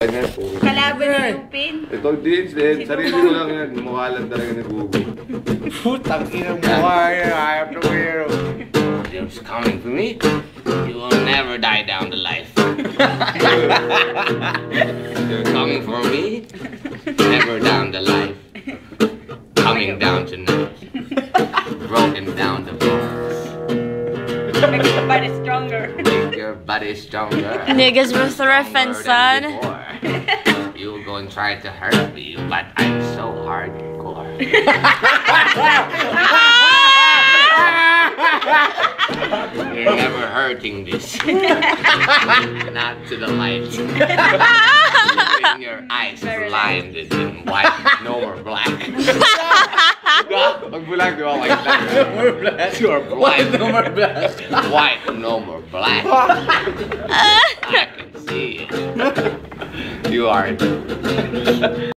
Ganyan po. Kalaban ni Lupin. Ito din, sarili ko lang yan. Mukha lang talaga ni Gugu. Putang ina mukha yan. I have to wear. You're coming for me? You will never die down to life. You're coming for me? Never down to life. Coming down tonight. Broken down to bones. Make your body stronger. Make your body stronger. Niggas with the reference, son. You go and try to hurt me, but I'm so hardcore. You're never hurting this. Not to the light. When your eyes blinded in white, no more black. Pag bulag, di ba? White lang. You're blind. No more black. White, no more black. I can see it. You are